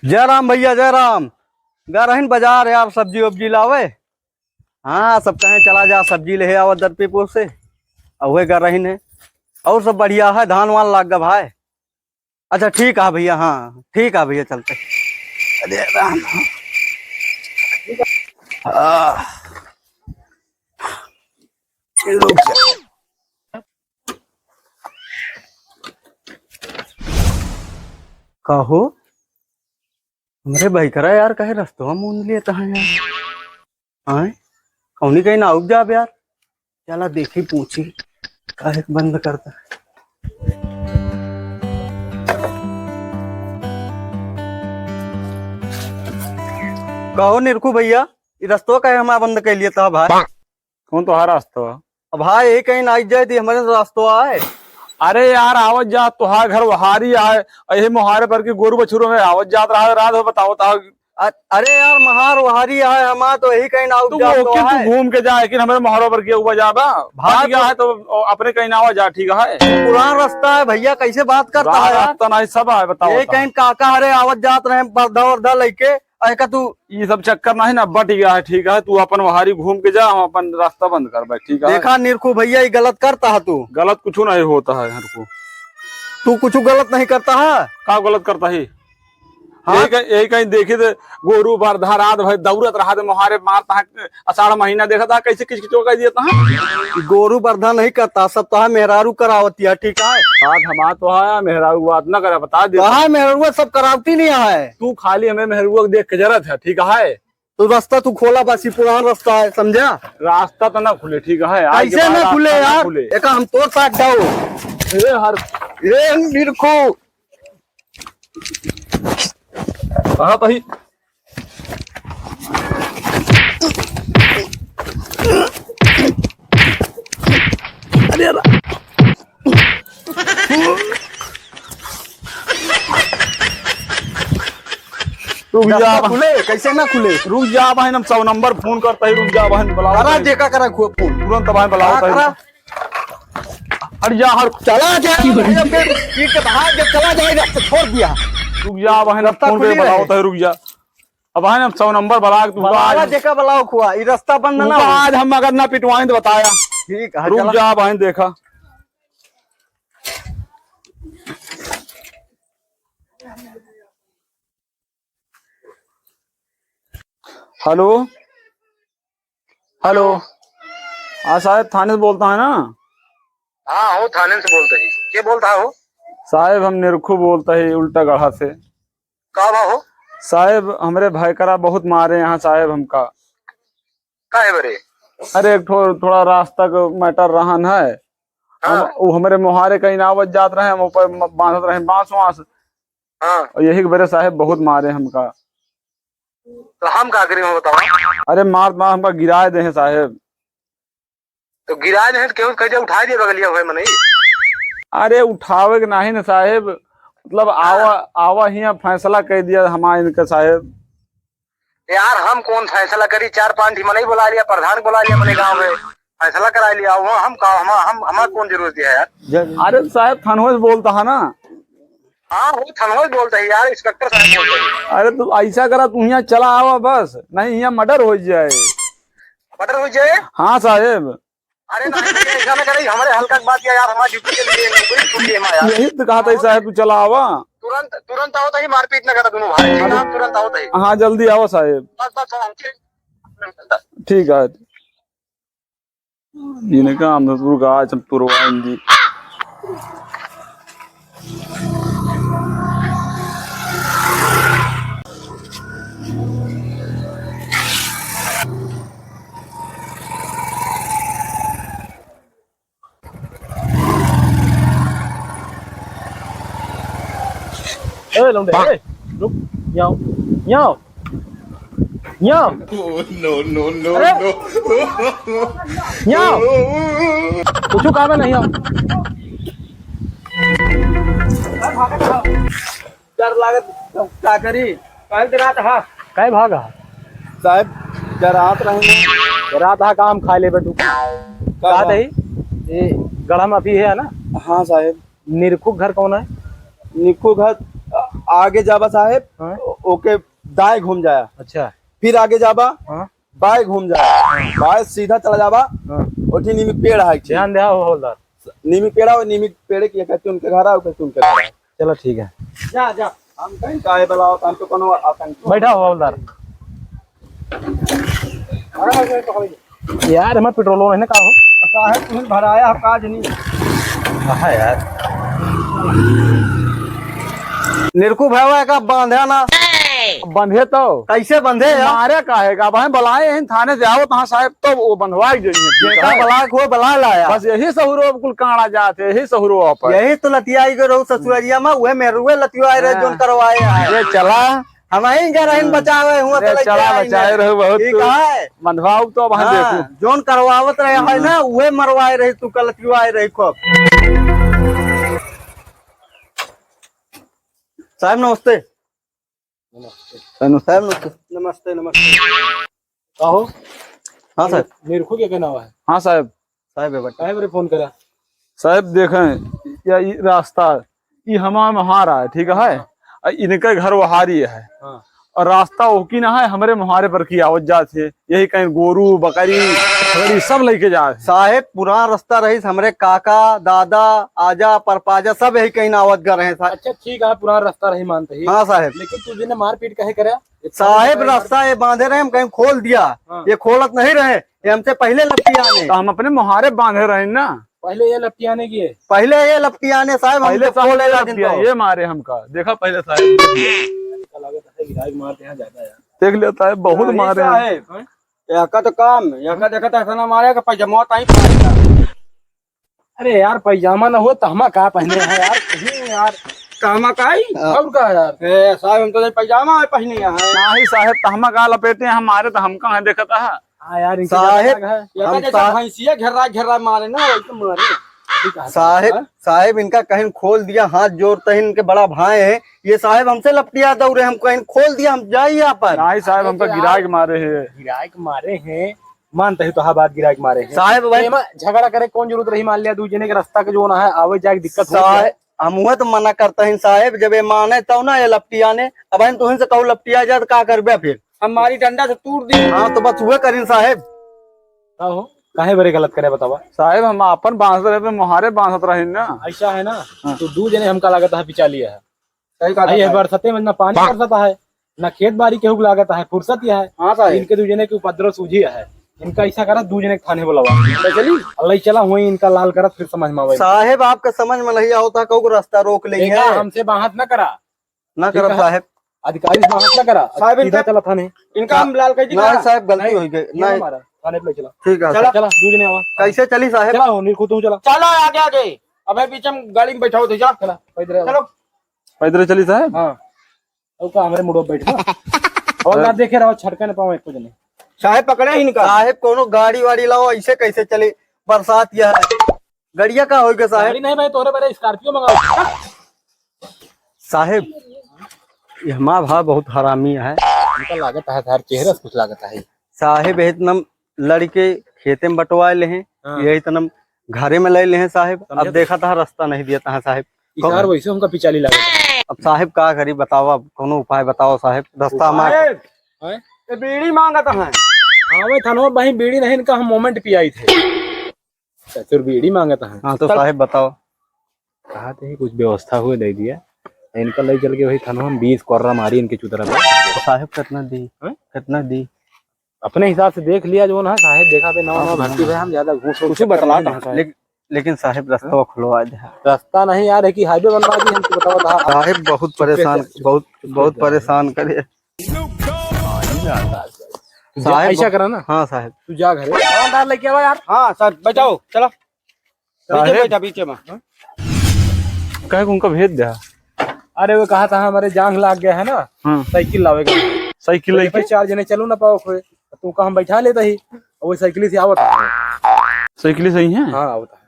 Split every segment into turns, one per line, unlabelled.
जय राम भैया जय राम। गा रहीन बाजार यार सब्जी वब्जी लावे। हाँ सब कहें चला जा सब्जी ले आवा दरपीपुर से। अब वही गा रहीन है। और सब बढ़िया है, धान वान लाग गा भाई। अच्छा ठीक है भैया, हाँ ठीक है भैया चलते। अरे राम। हाँ। रुक जा। कहो मेरे भाई करा यार, कहे रस्तों मूंद लिए तहा यार। आए कौनी कहीं ना उग जा यार। चला देखी पूछी काहे बंद करता है। कहो निरखू भैया, ये रस्तों कहे हमारा बंद कर लिया था भाई।
कौन तो हार रास्ता?
अब भाई यही कहीं ना आई जाए थी हमारे रास्तों आए।
अरे यार आवत जा तुहार घर वहारी आए यही मुहारे पर की गोरु बछुरो में आवत जात रहा रात हो बताओ
अरे यार महार वहारी है हमारा, तो यही कहीं ना उग
तू
जा
वो
तो
कि
है।
तू घूम के जा लेकिन हमारे मोहरों पर किया हुआ जाबा भाग गया है तो अपने कहीं ना आवा जा। ठीक है
पुराना रास्ता है भैया, कैसे बात करता है यार।
रास्ता नहीं सब है बताओ
ये कहीं काका हरे आवत जात रहे पर्दा वर्दा लेके का तू।
ये सब चक्कर नहीं ना बट गया है। ठीक है तू अपन वहारी घूम के जा, हम अपन रास्ता बंद कर भाई। ठीक है
देखा निरखू भैया ये गलत करता है तू।
गलत कुछ नहीं होता है हर को।
तू कुछ गलत नहीं करता है।
का गलत करता है?
हाँ?
यही कहीं देखी थे गोरू बरधा रात भाई दौड़त रहा थे मुहारे मारता है। आषाढ़ महीना देखा था कैसे किचकिचो कर दिया था।
गोरू बर्धा नहीं करता, सब तो है मेहरारू करावती है। ठीक है
बात हमारा तो है मेहरारू बात न करे बता दे।
कहा मेहरारू सब करावती नहीं है।
तू खाली हमें मेहरारू देख के जरूरत है। ठीक है
तो रास्ता तू खोला, बस ये पुराना रास्ता है समझा।
रास्ता तो ना खुले। ठीक है आज के
कैसे
बाद
ना खुले
रास्ता ना
यार।
खुले।
एक हम तोड़ साथ जाओ।
ए हर
ये निरखू
कहा भाई
अरे
रुक जा
खुले कैसे ना खुले।
रुक जा बहन हम 100 नंबर फोन करता है। रुक जा बहन बुलाओ
करा देखा करा खूब फोन
तुरंत बहन बुलाओ
करा।
हट जा हर
चला जा ठीक है भाग जा, चला जाएगा तो छोड़ दिया।
रुक जा बहन
रास्ता
फोन पे
खुली
बुलाओ
रहे।
तो रुक जा। अब बहन हम 100 नंबर बुला के
बुलावा
आज
देखा बुलाओ खुआ ये रास्ता बंद ना हो।
आज हम अगर ना पिटवाएं तो बताया।
ठीक है
रुक
चला।
जा बहन देखा। हेलो हेलो हाँ साहब थाने से बोलता है ना?
हाँ हो थाने से बोलते ही। क्या बोलता हो?
साहब हम निरखू बोलता है उल्टा गढ़ा से।
का बा हो?
साहब हमरे भाई करा बहुत मारे यहाँ साहब हमका।
का है बरे?
अरे एक थोड़ा रास्ता का मैटर रहन है।
हाँ।
वो हमारे मुहारे कहीं नावत जात रहे हम ऊपर बांधत रहे बांस वांस
हाँ
और यही के बरे साहब बहुत मारे हमका।
तो हम का करें बताओ।
अरे मार मार हमका गिराए दे हैं साहब।
तो गिराए नहीं तो क्यों कैसे उठा दिए बगलिया हुए मने?
अरे उठावे के नहीं ना साहब, मतलब आवा आवा ही फैसला कर दिया हमारे इनका साहब।
यार हम कौन फैसला करी? 4-5 ढिमा नहीं बुला लिया, प्रधान बुला लिया अपने गाँव में, फैसला करा लिया। वहाँ हम का हम हमारा कौन जरूरत है यार?
अरे साहब थानों से बोलता है ना।
हाँ वो थनोज बोलते है यार, इंस्पेक्टर साहब बोलते हैं।
अरे तू ऐसा करा तू यहाँ चला आवा बस, नहीं यहाँ मर्डर हो जाए।
मर्डर हो जाए?
हाँ साहब।
अरे नहीं भैया, ऐसा ना करे हमारे हल्का बात किया यार, हमारी ड्यूटी के लिए नौकरी छूटी है यार।
यही तो कहा था साहब तू चला आवा।
तुरंत तुरंत आओ तो ही मारपीट न करा दोनों भाई। ठीक है, तुरंत आओ तो ही।
हाँ जल्दी आओ साहब।
बस बस
ठीक है इनका हम आज हम तुरवाएंगे।
ए लौंडे ए रुक याओ याओ याओ।
no, no, no,
अरे!
no.
याओ कुछ काम नहीं हो। डर लागत का करी कल रात हा काय भागा
साहब जरात रहेंगे
रात हा काम खा ले बेटू का दही ये गढ़ा में अभी है ना।
हाँ साहब।
निरखू घर कौन है?
निक्कू घर आगे जाबा साहब।
हाँ?
ओके दाएं घूम जाया,
अच्छा
फिर आगे जाबा
हाँ
बाएं घूम जाया, बाएं सीधा चला जाबा।
हाँ
ओठी नीमिक पेड़ है,
ध्यान दे हवलदार।
नीमिक पेड़ है, नीमिक पेड़ की कहते उनके घर है, कहते उनके घर है।
चलो ठीक है,
जा जा हम कहीं काहे बलाओ, हम तो कोनो आतंक
बैठा हो हवलदार। यार हमें पेट्रोल है ना का हो
साहब तुम भराया हम काज नहीं।
हाँ यार
निरकू भैया का बांधा ना,
बंधे तो
कैसे बंधे यार?
मारे काहेगा भाई बुलाए हैं थाने से आओ तहाँ साहब तो वो बंधवा
जेका बला को बला लाया,
बस यही सहूरो कुल काड़ा जाते यही सहूरो पर
यही तो लतियाई गए रहो ससुरिया में, वह मेरुए लतियाई रहे जोन करवाए हैं।
ये चला
हम ही गरहिन बचावे हुआ
अरे चला बचाए रहे बहुत
ठीक है।
बंधवाओ तो वहां देखो
हाँ, जोन करवावत रहे है ना वह मरवाए रही, तू कलतियाई रही खूब। साहब नमस्ते। साहब नमस्ते।
नमस्ते नमस्ते।
कहो
हाँ साहब।
निरखू क्या कहना हुआ है? हाँ साहब।
साहब बेटा
काहे मेरे फोन करा? साहब देखें या ये रास्ता ये हमारा महारा है, ठीक है, इनका घर वहारी है हाँ। और रास्ता ओकी ना है हमारे मुहारे पर की आवत जात है, यही कहीं गोरू बकरी बकरी सब लेके जा
साहेब। पुराना रास्ता रही हमरे काका दादा आजा परपाजा सब यही कहीं आवत कर रहे हैं।
अच्छा ठीक है, पुराना रास्ता रही मानते ही।
हाँ साहेब।
लेकिन तुझे ने मारपीट कहे करा?
साहेब रास्ता ये बांधे रहे, हम कहीं खोल दिया हाँ। ये खोलत नहीं रहे, ये हमसे पहले लपटियाने
तो हम अपने मुहारे बांधे रहे ना, पहले ये लपटियाने की है,
पहले ये लपटियाने साहब
पहले खोले ये मारे हमका देखा पहले साहब मारते हैं ज्यादा यार देख लेता है बहुत मारे हैं।
याका तो काम याका देखा था ना मारेगा पैजामा ताई पाएगा।
अरे यार पैजामा ना हो तो हम का पहने हैं यार कहीं यार
कहमा काई
और का यार
ए साहब हम तो पैजामा पहने हैं
नहीं साहब तहमा का लपेटे हैं हमारे तो हम कहाँ देखा था। हाँ यार
साहेब
याका जैसा भैंसिया घेरा घेरा मारे ना वैसे मारे।
साहेब साहेब इनका कहीं खोल दिया, हाथ जोड़ते हैं, इनके बड़ा भाई है ये साहेब हमसे लपटिया दौड़े, हम कहीं खोल दिया, हम जाए यहाँ पर।
नहीं साहब हमको गिराक मारे हैं, गिराक मारे हैं मानते है तो हाँ बात गिराक मारे हैं
साहेब।
झगड़ा करे कौन जरूरत रही, मान लिया दूसरे के रास्ता के जो ना है आवे जाए दिक्कत
साहेब हम तो मना करते हैं साहेब, जब ये माने तब ना ये लपटियाने, अब हम तुम से कहूँ लपटिया जाए तो क्या करबे फिर?
हमारी डंडा से तूर दी।
हाँ तो बस हुए करीन साहेब।
काहे बड़े गलत करे बतावा साहेब, हम अपन बांधत रहे मुहारे बांधत रहे ना, ऐसा है ना हाँ। तो दू जने हमका लागत है पिचा लिया है, सही है बरसते में ना पानी बरसता है ना खेत बाड़ी के लागत है फुर्सत यह है। हाँ साहब इनके दू जने के उपद्रव सूझी है, इनका ऐसा करा दू जने थाने बुलावा चली अल्लाह चला वही इनका लाल करत फिर समझ में आवे।
साहेब आपका समझ में नहीं आता कहूँ रास्ता रोक लेंगे,
हमसे बाहत न करा
ना करा साहेब,
अधिकारी से बाहत न करा साहब, इनका चला थाने इनका हम लाल कर
ना साहब गलती हो गई नहीं
थाने पे चला
ठीक है
चला चला दूर आवा
कैसे चली साहेब?
चला हो निरखू तू चला
चलो आगे आगे अबे पीछे में गाड़ी में बैठाओ चला
चला पैदल
चलो
पैदल चली साहब। हाँ और का हमारे मुड़ो बैठ और ना देखे रहो छटका न पाओ एक को जने
साहेब पकड़े ही इनका।
साहेब कोनो गाड़ी वाड़ी लाओ, ऐसे कैसे चले, बरसात यह है गड़िया का होगा साहेब?
नहीं भाई तोरे पहले स्कॉर्पियो मंगाओ।
साहेब ये हमारा भाव बहुत हरामी है,
इनका लागत है हर चेहरा से कुछ लागत है
साहेब। इतना लड़के खेते में बंटवा ले हैं यही इतना घरे में ले ले हैं साहेब। अब देखा था रास्ता नहीं दिया था साहेब,
यार वैसे हमका पिचाली लागत।
अब साहेब का करी बताओ, अब कोनो उपाय बताओ साहेब, रास्ता हमारा
बीड़ी मांगता है।
हाँ थानो भाई बीड़ी नहीं इनका हम मोमेंट पियाई थे फिर बीड़ी मांगता है।
हाँ तो साहेब बताओ
कहा थे कुछ व्यवस्था हुए दे दिया इनका ले चल के वही थानो हम 20 कोर्रा मारी इनके चुतरा पे।
तो साहेब कितना दी कितना दी?
अपने हिसाब से देख लिया जो ना साहेब, देखा पे नवा भर्ती भाई हम ज्यादा घूस कुछ बतला
लेकिन साहेब रास्ता खुलवा दे।
रास्ता नहीं यार है कि हाईवे बनवा दी हमको बताओ
साहेब बहुत परेशान बहुत परेशान करे
साहेब। ऐसा करा ना
हाँ साहेब
तू जा घरे दुकानदार लेके आवा यार।
हाँ सर बैठाओ चलो बैठा पीछे में
कहे उनका भेज दिया। अरे वो कहा था हमारे जांग लाग गया है ना साइकिल लावेगा, साइकिल लेके 4 जने चलो ना पाओ खोए तू कहा बैठा लेता ही वो साइकिल से आवत साइकिल सही है। हाँ आवता है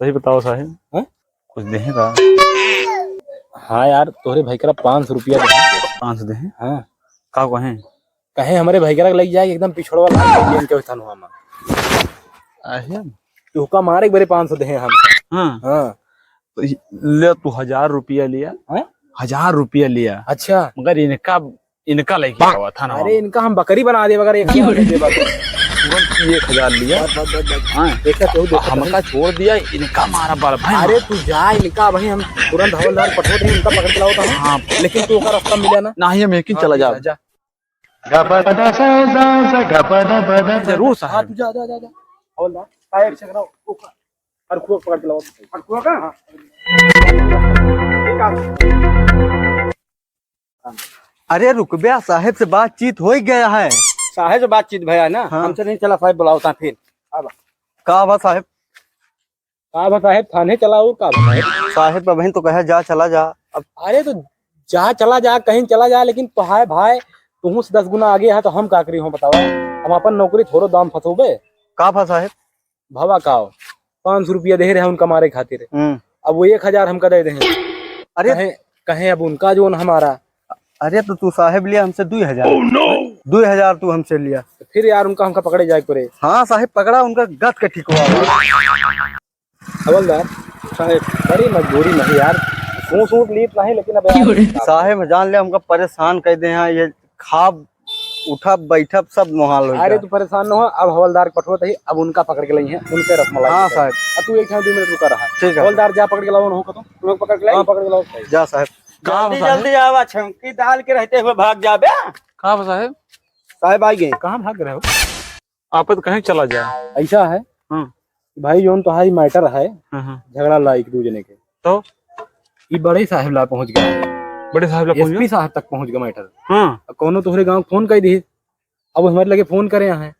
सही बताओ साहेब कुछ देगा? हाँ यार तोरे भाई करा 500 रुपया 500 दे। हाँ का कहे कहे हमारे भाई करा लग जाए एकदम पिछड़वा इनके थानुआ में तू का मारे एक बारे 500 दे हम। हाँ ले तू 1000 रुपया लिया 1000 रुपया लिया। अच्छा मगर इनका इनका लेके आवा था ना।
अरे इनका हम बकरी बना दे अगर 1000 दे बकरी।
तुरंत 1000 लिया। हाँ,
देखा तो देखा
हमका छोड़ दिया, इनका मारा बड़ भाई।
अरे तू जा इनका भाई हम तुरंत हवलदार पठो दे इनका पकड़ के लाओ था।
हाँ,
लेकिन तू का रास्ता मिला ना।
ना ही हम एक ही चला जा।
जा
जरूर
हाँ
साहब।
तू जा जा जा जा हवलदार काय एक चकरा और खूब पकड़ के लाओ। और खूब का हां
अरे रुकबिया, साहेब से बातचीत हो ही गया है।
साहेब से बातचीत भैया ना।
हाँ।
हमसे नहीं चला साहेब बुलाओ था फिर। अब
का बा साहेब?
का साहेब थाने चलाओ का साहेब।
साहेब बहन तो कहे जा चला जा। अब
अरे तो जा चला जा कहीं चला जा, लेकिन तो है भाई तुम से 10 गुना आगे है तो हम का करी हो बताओ। हम अपन नौकरी थोड़ो दाम फंसोबे।
का बा साहेब?
भवा काओ 500 रुपया दे रहे हैं उनका मारे खातिर।
हम्म।
अब वो 1000 हमका दे दें।
अरे
कहें कहें अब उनका जो न हमारा।
अरे तो तू साहेब लिया हमसे 2000। 2000 तू हमसे लिया।
तो फिर यार उनका हमका पकड़े जाए पड़े।
हाँ साहेब पकड़ा, उनका गत का ठीक हुआ।
हवलदार साहेब बड़ी मजबूरी नहीं यार। सूट लीप नहीं, लेकिन अब यार
साहेब जान ले हमका परेशान कर दे हैं। ये खाब उठा बैठा सब मुहाल हो
अरे
गया।
तू परेशान न हो। अब हवलदार पठो ही अब उनका पकड़ के लाई है उनके रसमलाई।
हाँ साहब।
अब तू 1 2 मिनट रुका रहा।
ठीक है।
हवलदार जा पकड़ के लाओ न हो तो तू लोग पकड़ के लाई। पकड़ के लाओ
जा साहेब।
जल्दी जल्दी आवा छमकी डाल के रहते हुए भाग जाबे।
कहाँ बा साहेब?
साहेब आ गए। कहाँ भाग रहे हो?
आप तो कहीं चला जा।
ऐसा है
हाँ
भाई जोन तो हाई मैटर है
हाँ।
झगड़ा ला एक दूसरे के।
तो
ये बड़े साहब ला पहुंच गया।
बड़े साहब लोग
एसपी साहब तक पहुंच गया मैटर।
हाँ।
अब कोनो तोहरे गांव फोन कर दी। अब हमारे लगे फोन करे हैं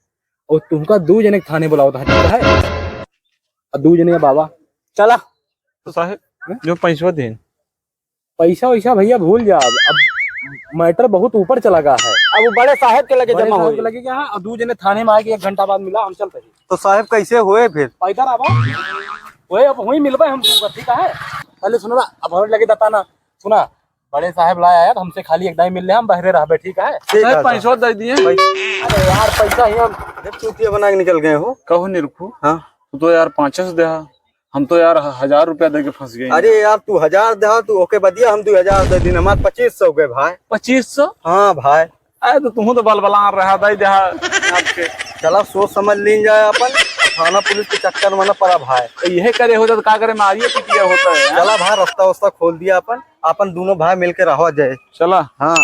और तुमका 2 जने के थाने बुलाओ था है। और 2 जने बाबा चला।
तो साहेब जो पैसा दें।
पैसा वैसा भैया भूल जा। अब मैटर बहुत ऊपर चला गया है। अब वो बड़े साहब के लगे जमा हो लगे क्या। और 2 जने थाने में आके 1 घंटा बाद मिला। हम चलते
तो साहेब कैसे हुए फिर?
पैदल आवा वही अब वही मिलबे हम तुमको। ठीक है पहले सुनो ना। अब हमारे लगे बताना सुना। बड़े साहब लाया आया हमसे खाली एक दाई मिल रहे हम बहरे रहे। ठीक है
साहेब पैसा दे दिए।
अरे यार पैसा ही हम
चूतिया बना के निकल गए हो।
कहो निरखू।
हाँ
तो यार 500 दे। हम तो यार 1000 रुपया दे के फंस गए।
अरे यार तू 1000 दे तू ओके बदिया हम 2000 दे दिन हमारे 2500 गए भाई।
2500?
हाँ भाई।
अरे तो तुम तो बलबला रहा दे दे आपके।
चला सोच समझ ली जाए अपन। थाना पुलिस के चक्कर में न पड़ा भाई।
तो यही करे होता तो का करे मारिए पिटिया होता है।
चला भाई रास्ता वास्ता खोल दिया अपन। अपन दोनों भाई मिलके रहो जाए।
चला।
हाँ